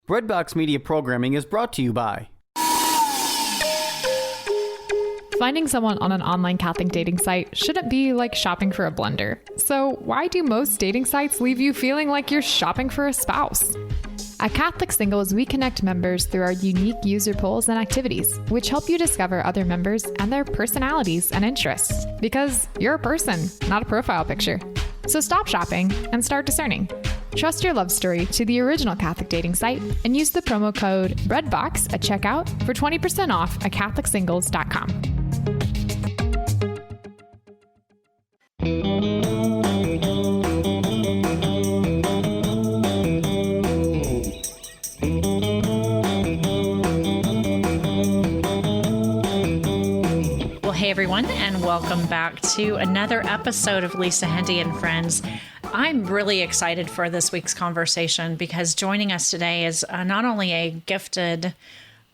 Breadbox Media programming is brought to you by... Finding someone on an online Catholic dating site shouldn't be like shopping for a blender. So why do most dating sites leave you feeling like you're shopping for a spouse? At Catholic Singles, we connect members through our unique user polls and activities, which help you discover other members and their personalities and interests. Because you're a person, not a profile picture. So stop shopping and start discerning. Trust your love story to the original Catholic dating site and use the promo code BREADBOX at checkout for 20% off at CatholicSingles.com. Hey everyone, and welcome back to another episode of Lisa, Hendey and Friends. I'm really excited for this week's conversation because joining us today is not only a gifted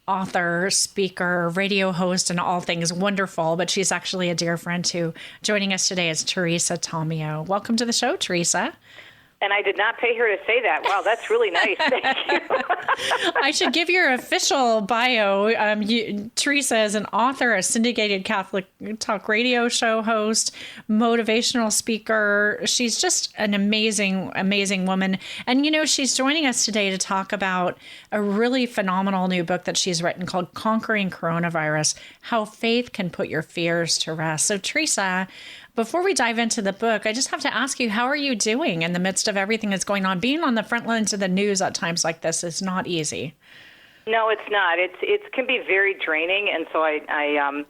author, speaker, radio host, and all things wonderful, but she's actually a dear friend too. Joining us today is Teresa Tomeo. Welcome to the show, Teresa. And I did not pay her to say that. Wow, that's really nice. Thank you. I should give your official bio. Teresa is an author, a syndicated Catholic talk radio show host, motivational speaker. She's just an amazing, amazing woman. And, you know, she's joining us today to talk about a really phenomenal new book that she's written called Conquering Coronavirus, How Faith Can Put Your Fears to Rest. So, Teresa, before we dive into the book, I just have to ask you, how are you doing in the midst of everything that's going on? Being on the front lines of the news at times like this is not easy. No, it's not. It can be very draining, and so I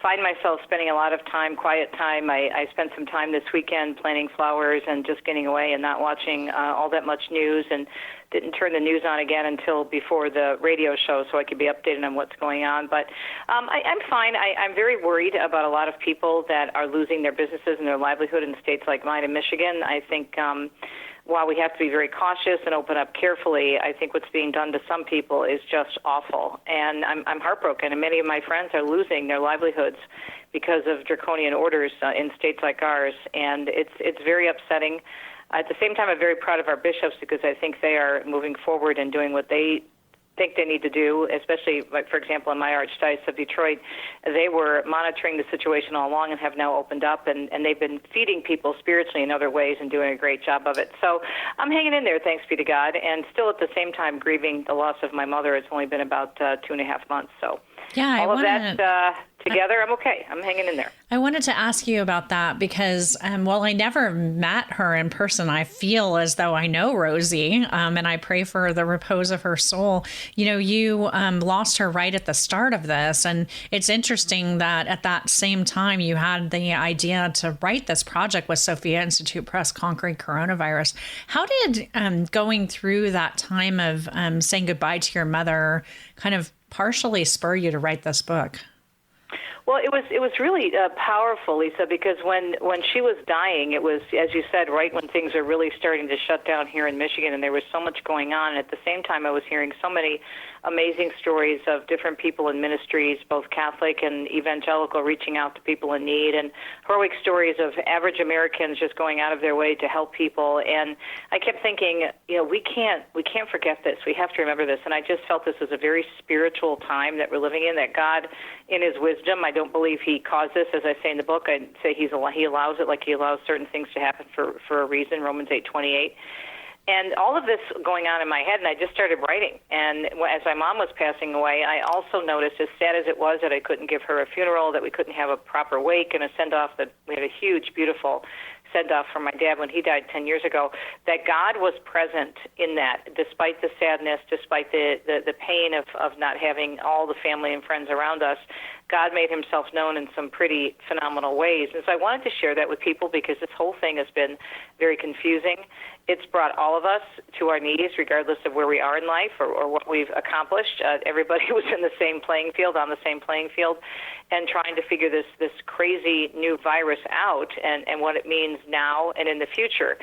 find myself spending a lot of time, quiet time. I spent some time this weekend planting flowers and just getting away and not watching all that much news, and didn't turn the news on again until before the radio show so I could be updated on what's going on. But I'm fine. I'm very worried about a lot of people that are losing their businesses and their livelihood in states like mine in Michigan. I think while we have to be very cautious and open up carefully, I think what's being done to some people is just awful. And I'm heartbroken, and many of my friends are losing their livelihoods because of draconian orders in states like ours, and it's very upsetting. At the same time, I'm very proud of our bishops because I think they are moving forward and doing what they think they need to do, especially, like, for example, in my Archdiocese of Detroit, they were monitoring the situation all along and have now opened up, and they've been feeding people spiritually in other ways and doing a great job of it. So I'm hanging in there, thanks be to God, and still at the same time grieving the loss of my mother. It's only been about 2.5 months, so all of that together, I'm okay. I'm hanging in there. I wanted to ask you about that because while I never met her in person, I feel as though I know Rosie, and I pray for the repose of her soul. You know, you lost her right at the start of this, and it's interesting that at that same time you had the idea to write this project with Sophia Institute Press, Conquering Coronavirus. How did going through that time of saying goodbye to your mother kind of partially spur you to write this book? Well, it was really powerful, Lisa, because when she was dying, it was, as you said, right when things are really starting to shut down here in Michigan, and there was so much going on. And at the same time, I was hearing so many amazing stories of different people in ministries, both Catholic and evangelical, reaching out to people in need, and heroic stories of average Americans just going out of their way to help people. And I kept thinking, you know, we can't forget this. We have to remember this. And I just felt this was a very spiritual time that we're living in, that God, in his wisdom, I don't believe he caused this, as I say in the book. I say he allows it, like he allows certain things to happen for a reason, Romans 8:28. And all of this going on in my head, and I just started writing. And as my mom was passing away, I also noticed, as sad as it was that I couldn't give her a funeral, that we couldn't have a proper wake and a send-off, that we had a huge, beautiful send-off for my dad when he died 10 years ago, that God was present in that, despite the sadness, despite the pain of not having all the family and friends around us. God made himself known in some pretty phenomenal ways. And so I wanted to share that with people because this whole thing has been very confusing. It's brought all of us to our knees, regardless of where we are in life or what we've accomplished. Everybody was in the same playing field, on the same playing field, and trying to figure this crazy new virus out and what it means now and in the future.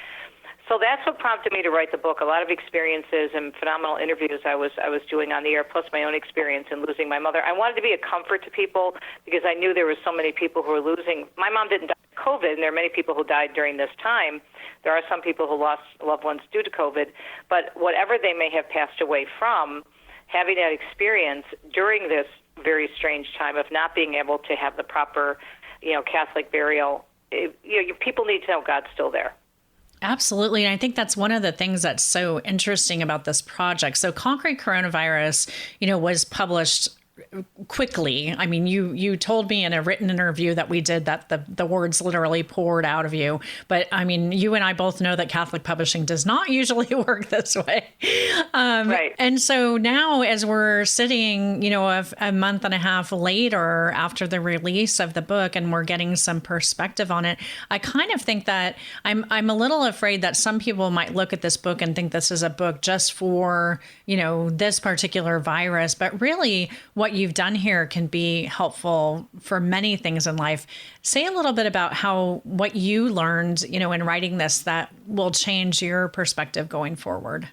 So that's what prompted me to write the book. A lot of experiences and phenomenal interviews I was doing on the air, plus my own experience in losing my mother. I wanted to be a comfort to people because I knew there were so many people who were losing. My mom didn't die of COVID, and there are many people who died during this time. There are some people who lost loved ones due to COVID, but whatever they may have passed away from, having that experience during this very strange time of not being able to have the proper, Catholic burial, people need to know God's still there. Absolutely. And I think that's one of the things that's so interesting about this project. So Conquering Coronavirus, was published quickly. I mean, you told me in a written interview that we did that the words literally poured out of you. But I mean, you and I both know that Catholic publishing does not usually work this way. Right. And so now as we're sitting, a month and a half later after the release of the book and we're getting some perspective on it, I kind of think that I'm a little afraid that some people might look at this book and think this is a book just for, this particular virus. But really, what you've done here can be helpful for many things in life. Say a little bit about what you learned, in writing this that will change your perspective going forward.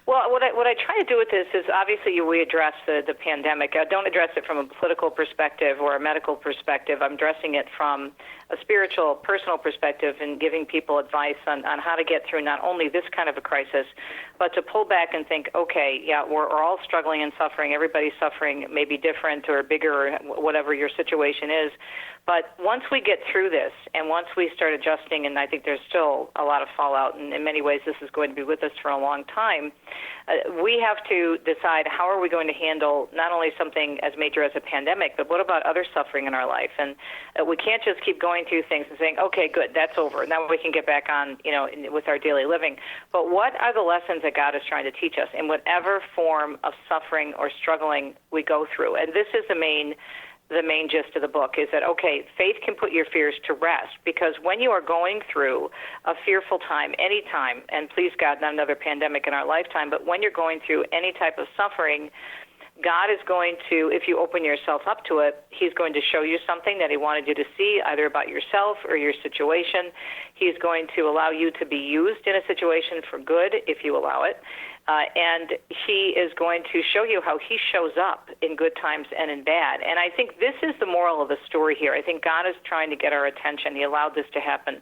Well, what I try to do with this is obviously we address the pandemic. I don't address it from a political perspective or a medical perspective. I'm addressing it from a spiritual, personal perspective and giving people advice on how to get through not only this kind of a crisis, but to pull back and think, okay, yeah, we're all struggling and suffering. Everybody's suffering, maybe different or bigger or whatever your situation is. But once we get through this and once we start adjusting, and I think there's still a lot of fallout, and in many ways this is going to be with us for a long time, we have to decide how are we going to handle not only something as major as a pandemic, but what about other suffering in our life? And we can't just keep going through things and saying, okay, good, that's over. Now we can get back on, with our daily living. But what are the lessons that God is trying to teach us in whatever form of suffering or struggling we go through? And this is the main gist of the book is that, okay, faith can put your fears to rest, because when you are going through a fearful time, any time, and please God, not another pandemic in our lifetime, but when you're going through any type of suffering, God is going to, if you open yourself up to it, he's going to show you something that he wanted you to see, either about yourself or your situation. He's going to allow you to be used in a situation for good, if you allow it. And he is going to show you how he shows up in good times and in bad. And I think this is the moral of the story here. I think God is trying to get our attention. He allowed this to happen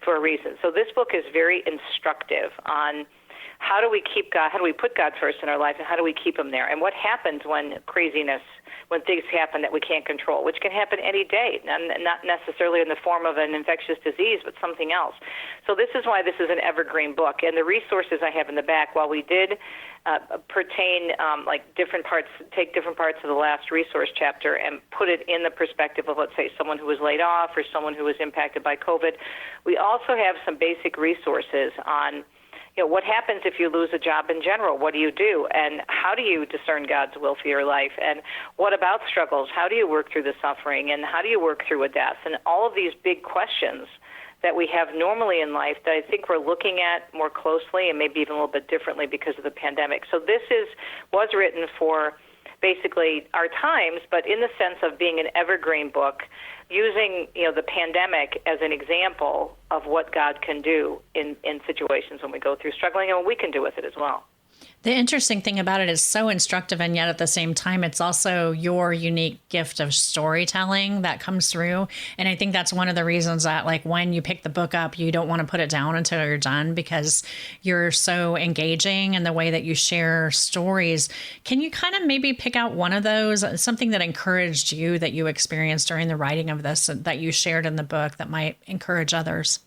for a reason. So this book is very instructive on how do we keep God, how do we put God first in our life, and how do we keep him there? And what happens when things happen that we can't control, which can happen any day, not necessarily in the form of an infectious disease, but something else. So this is why this is an evergreen book. And the resources I have in the back, while we did pertain different parts, take different parts of the last resource chapter and put it in the perspective of, let's say, someone who was laid off or someone who was impacted by COVID, we also have some basic resources on what happens if you lose a job in general? What do you do? And how do you discern God's will for your life? And what about struggles? How do you work through the suffering? And how do you work through a death? And all of these big questions that we have normally in life that I think we're looking at more closely and maybe even a little bit differently because of the pandemic. So this was written for basically our times, but in the sense of being an evergreen book, using the pandemic as an example of what God can do in situations when we go through struggling and what we can do with it as well. The interesting thing about it is so instructive, and yet at the same time, it's also your unique gift of storytelling that comes through. And I think that's one of the reasons that, like, when you pick the book up, you don't want to put it down until you're done, because you're so engaging in the way that you share stories. Can you kind of maybe pick out one of those, something that encouraged you that you experienced during the writing of this that you shared in the book that might encourage others?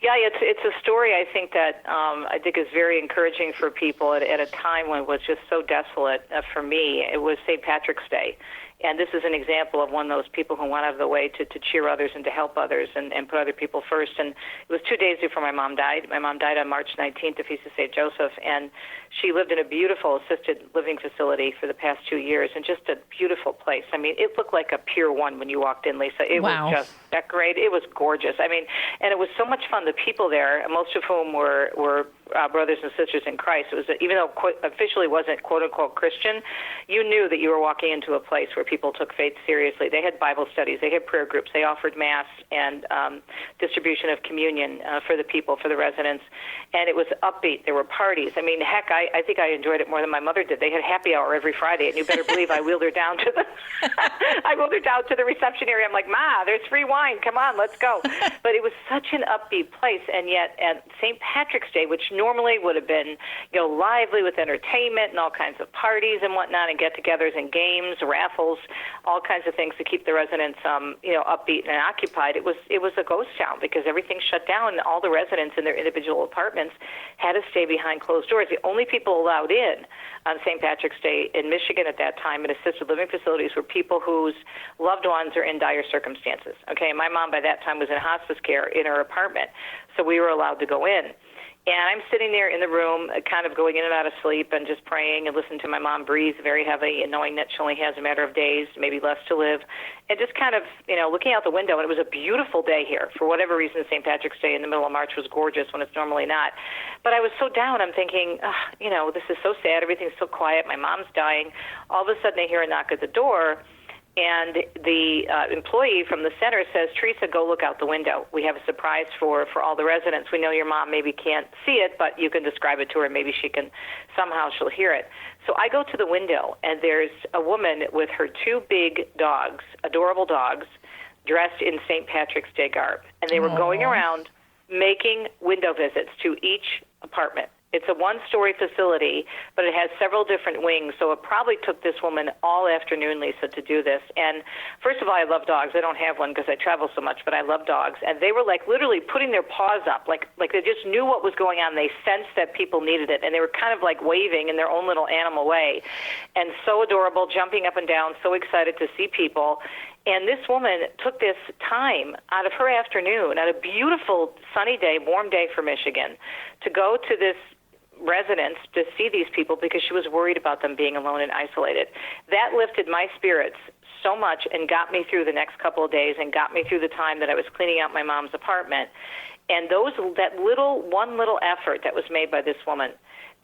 Yeah, it's a story I think that I think is very encouraging for people at a time when it was just so desolate for me. It was St. Patrick's Day. And this is an example of one of those people who went out of the way to cheer others and to help others and put other people first. And it was 2 days before my mom died. My mom died on March 19th, the Feast of St. Joseph. And she lived in a beautiful assisted living facility for the past 2 years, and just a beautiful place. I mean, it looked like a Pier 1 when you walked in, Lisa. It was just decorated. It was gorgeous. I mean, and it was so much fun. The people there, most of whom were brothers and sisters in Christ. It was, even though officially wasn't quote-unquote Christian, you knew that you were walking into a place where people took faith seriously. They had Bible studies. They had prayer groups. They offered Mass and distribution of communion for the people, for the residents. And it was upbeat. There were parties. I mean, heck, I think I enjoyed it more than my mother did. They had happy hour every Friday, and you better believe I wheeled her down to the I wheeled her down to the reception area. I'm like, Ma, there's free wine. Come on, let's go. But it was such an upbeat place, and yet at St. Patrick's Day, which normally would have been, lively with entertainment and all kinds of parties and whatnot, and get-togethers and games, raffles, all kinds of things to keep the residents, upbeat and occupied. It was a ghost town because everything shut down, and all the residents in their individual apartments had to stay behind closed doors. The only people allowed in on St. Patrick's Day in Michigan at that time in assisted living facilities were people whose loved ones are in dire circumstances. Okay, my mom by that time was in hospice care in her apartment, so we were allowed to go in. And I'm sitting there in the room, kind of going in and out of sleep and just praying and listening to my mom breathe very heavy and knowing that she only has a matter of days, maybe less to live, and just kind of, looking out the window. And it was a beautiful day here. For whatever reason, St. Patrick's Day in the middle of March was gorgeous when it's normally not. But I was so down. I'm thinking, this is so sad. Everything's so quiet. My mom's dying. All of a sudden, I hear a knock at the door. And the employee from the center says, Teresa, go look out the window. We have a surprise for all the residents. We know your mom maybe can't see it, but you can describe it to her. Maybe she'll hear it. So I go to the window, and there's a woman with her two big dogs, adorable dogs, dressed in St. Patrick's Day garb. And they were going around making window visits to each apartment. It's a one-story facility, but it has several different wings, so it probably took this woman all afternoon, Lisa, to do this. And first of all, I love dogs. I don't have one because I travel so much, but I love dogs. And they were literally putting their paws up, like they just knew what was going on. They sensed that people needed it, and they were kind of waving in their own little animal way. And so adorable, jumping up and down, so excited to see people. And this woman took this time out of her afternoon, on a beautiful sunny day, warm day for Michigan, to go to this residence to see these people because she was worried about them being alone and isolated. That lifted my spirits so much and got me through the next couple of days and got me through the time that I was cleaning out my mom's apartment. And that one little effort that was made by this woman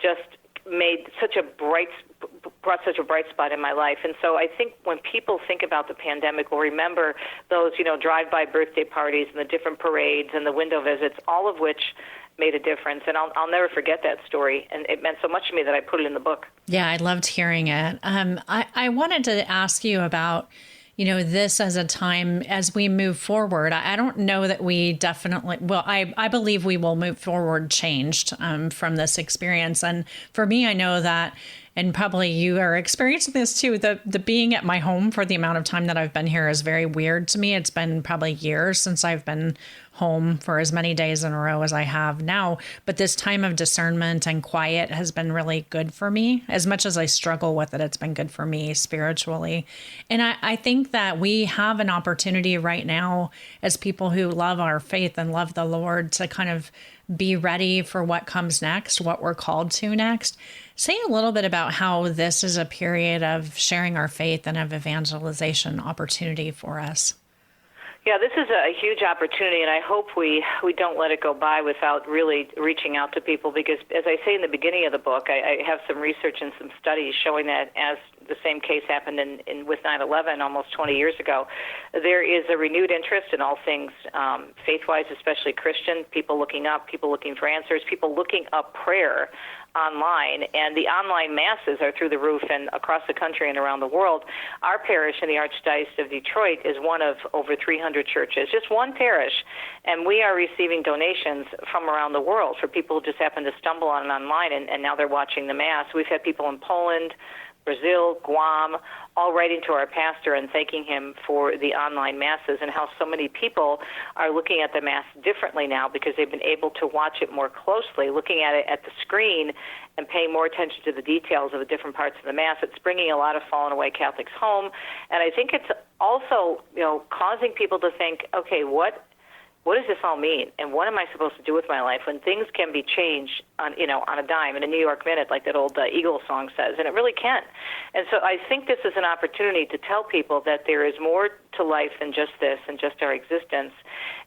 just brought such a bright spot in my life. And so I think when people think about the pandemic, we'll remember those, drive-by birthday parties and the different parades and the window visits, all of which made a difference. And I'll never forget that story. And it meant so much to me that I put it in the book. Yeah, I loved hearing it. I wanted to ask you about, this as a time as we move forward. I don't know that we definitely, I believe we will move forward changed from this experience. And for me, I know that, and probably you are experiencing this too, the being at my home for the amount of time that I've been here is very weird to me. It's been probably years since I've been home for as many days in a row as I have now. But this time of discernment and quiet has been really good for me. As much as I struggle with it, it's been good for me spiritually. And I think that we have an opportunity right now as people who love our faith and love the Lord to kind of be ready for what comes next, what we're called to next. Say a little bit about how this is a period of sharing our faith and of evangelization opportunity for us. Yeah, this is a huge opportunity, and I hope we don't let it go by without really reaching out to people because, as I say in the beginning of the book, I have some research and some studies showing that as the same case happened with 9/11 almost 20 years ago, there is a renewed interest in all things faith-wise, especially Christian, people looking up, people looking for answers, people looking up prayer online, and the online masses are through the roof and across the country and around the world. Our parish in the Archdiocese of Detroit is one of over 300 churches, just one parish, and we are receiving donations from around the world for people who just happen to stumble on it online, and now they're watching the Mass. We've had people in Poland, Brazil, Guam, all writing to our pastor and thanking him for the online masses and how so many people are looking at the Mass differently now because they've been able to watch it more closely, looking at it at the screen and paying more attention to the details of the different parts of the Mass. It's bringing a lot of fallen away Catholics home, and I think it's also, causing people to think, okay, what what does this all mean? And what am I supposed to do with my life when things can be changed on a dime, in a New York minute, like that old Eagle song says? And it really can. And so I think this is an opportunity to tell people that there is more to life than just this and just our existence.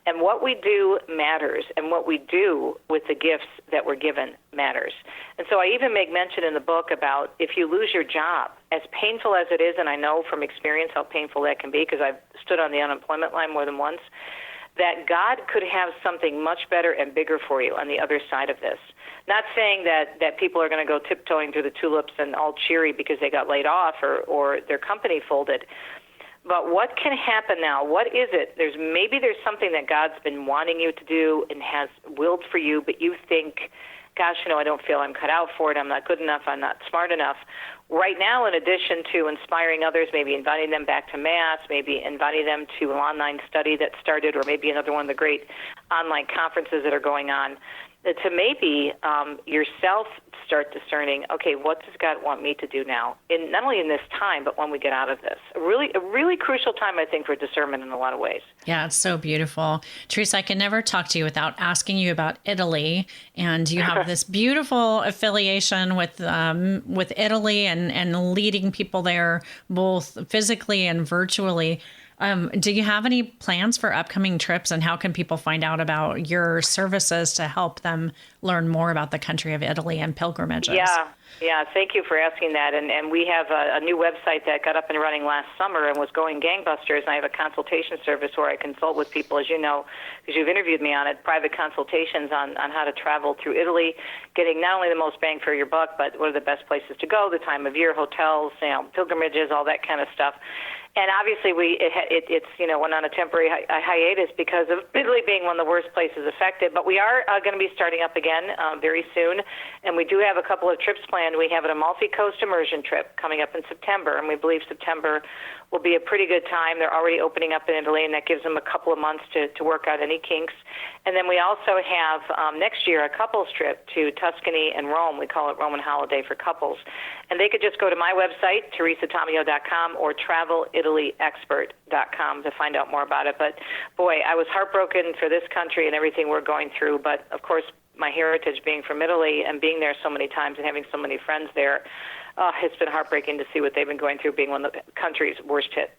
And what we do matters, and what we do with the gifts that we're given matters. And so I even make mention in the book about if you lose your job, as painful as it is, and I know from experience how painful that can be because I've stood on the unemployment line more than once, that God could have something much better and bigger for you on the other side of this. Not saying that people are going to go tiptoeing through the tulips and all cheery because they got laid off or their company folded. But what can happen now? What is it? Maybe there's something that God's been wanting you to do and has willed for you, but you think, gosh, I don't feel I'm cut out for it. I'm not good enough. I'm not smart enough. Right now, in addition to inspiring others, maybe inviting them back to Mass, maybe inviting them to an online study that started, or maybe another one of the great online conferences that are going on, to maybe yourself start discerning, okay, what does God want me to do now? Not only in this time, but when we get out of this. A really crucial time, I think, for discernment in a lot of ways. Yeah, it's so beautiful. Teresa, I can never talk to you without asking you about Italy. And you have this beautiful affiliation with Italy and leading people there, both physically and virtually. Do you have any plans for upcoming trips, and how can people find out about your services to help them learn more about the country of Italy and pilgrimages? Yeah. Thank you for asking that. And we have a new website that got up and running last summer and was going gangbusters. And I have a consultation service where I consult with people, as you know, because you've interviewed me on it, private consultations on how to travel through Italy, getting not only the most bang for your buck, but what are the best places to go, the time of year, hotels, pilgrimages, all that kind of stuff. And obviously, it's went on a temporary hiatus because of Italy being one of the worst places affected. But we are going to be starting up again very soon, and we do have a couple of trips planned. We have an Amalfi Coast immersion trip coming up in September, and we believe September will be a pretty good time. They're already opening up in Italy, and that gives them a couple of months to work out any kinks. And then we also have next year a couples trip to Tuscany and Rome. We call it Roman Holiday for Couples. And they could just go to my website, teresatomeo.com, or travelitalyexpert.com to find out more about it. But, boy, I was heartbroken for this country and everything we're going through. But, of course, my heritage being from Italy and being there so many times and having so many friends there, it's been heartbreaking to see what they've been going through, being one of the country's worst hit.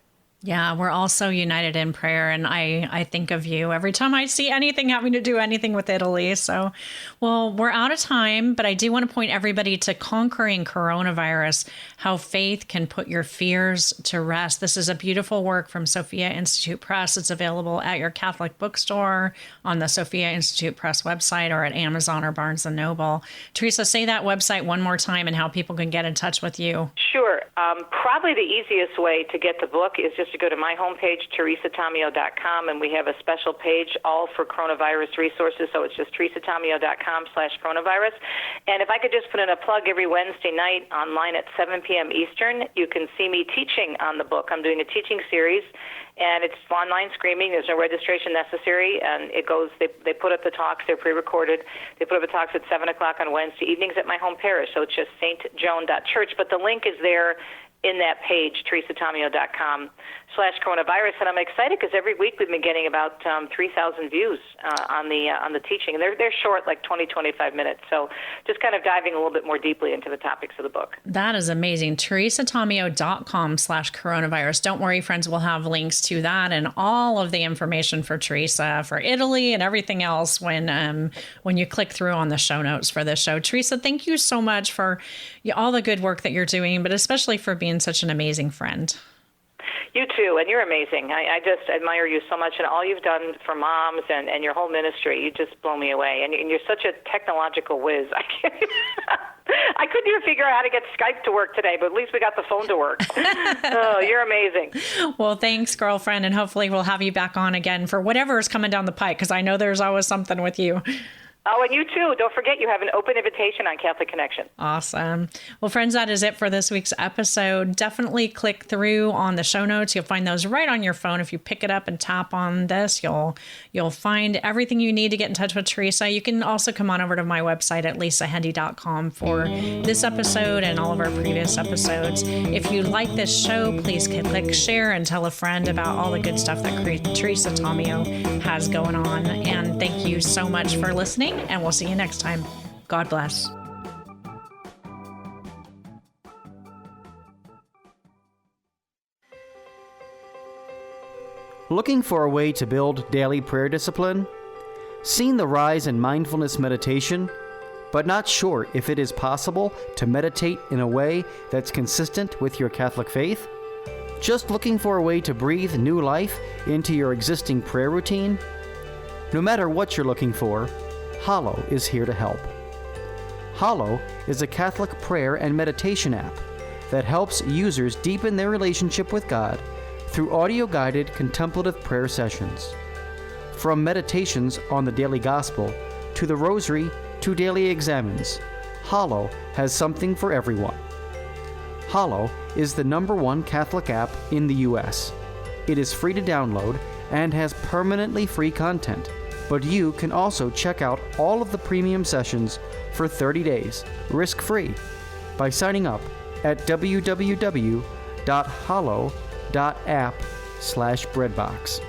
Yeah, we're all so united in prayer, and I think of you every time I see anything having to do anything with Italy. So, well, we're out of time, but I do want to point everybody to Conquering Coronavirus, How Faith Can Put Your Fears to Rest. This is a beautiful work from Sophia Institute Press. It's available at your Catholic bookstore, on the Sophia Institute Press website, or at Amazon or Barnes & Noble. Teresa, say that website one more time and how people can get in touch with you. Sure. Probably the easiest way to get the book is just to go to my homepage, teresatomeo.com, and we have a special page all for coronavirus resources. So it's just teresatomeo.com/coronavirus. And if I could just put in a plug, every Wednesday night online at 7 p.m. Eastern, you can see me teaching on the book. I'm doing a teaching series, and it's online streaming. There's no registration necessary, and it goes. They put up the talks. They're pre-recorded. They put up the talks at 7 o'clock on Wednesday evenings at my home parish. So it's just stjoan.church. But the link is there in that page, teresatomeo.com/coronavirus. And I'm excited because every week we've been getting about 3,000 views on the teaching. And they're short, like 20, 25 minutes. So just kind of diving a little bit more deeply into the topics of the book. That is amazing. teresatomeo.com/coronavirus. Don't worry, friends. We'll have links to that and all of the information for Teresa, for Italy, and everything else when you click through on the show notes for this show. Teresa, thank you so much for all the good work that you're doing, but especially for being such an amazing friend. You too, and you're amazing. I just admire you so much, and all you've done for moms and your whole ministry. You just blow me away, and you're such a technological whiz. I couldn't even figure out how to get Skype to work today, but at least we got the phone to work. Oh, you're amazing. Well, thanks, girlfriend, and hopefully we'll have you back on again for whatever is coming down the pike, because I know there's always something with you. Oh, and you too. Don't forget you have an open invitation on Catholic Connection. Awesome. Well, friends, that is it for this week's episode. Definitely click through on the show notes. You'll find those right on your phone. If you pick it up and tap on this, you'll find everything you need to get in touch with Teresa. You can also come on over to my website at lisahendey.com for this episode and all of our previous episodes. If you like this show, please click share and tell a friend about all the good stuff that Teresa Tomeo has going on. And thank you so much for listening. And we'll see you next time. God bless. Looking for a way to build daily prayer discipline? Seen the rise in mindfulness meditation, but not sure if it is possible to meditate in a way that's consistent with your Catholic faith? Just looking for a way to breathe new life into your existing prayer routine? No matter what you're looking for, Hallow is here to help. Hallow is a Catholic prayer and meditation app that helps users deepen their relationship with God through audio-guided contemplative prayer sessions. From meditations on the daily gospel to the rosary to daily examens, Hallow has something for everyone. Hallow is the #1 Catholic app in the U.S. It is free to download and has permanently free content. But you can also check out all of the premium sessions for 30 days, risk-free, by signing up at www.hallow.app/breadbox.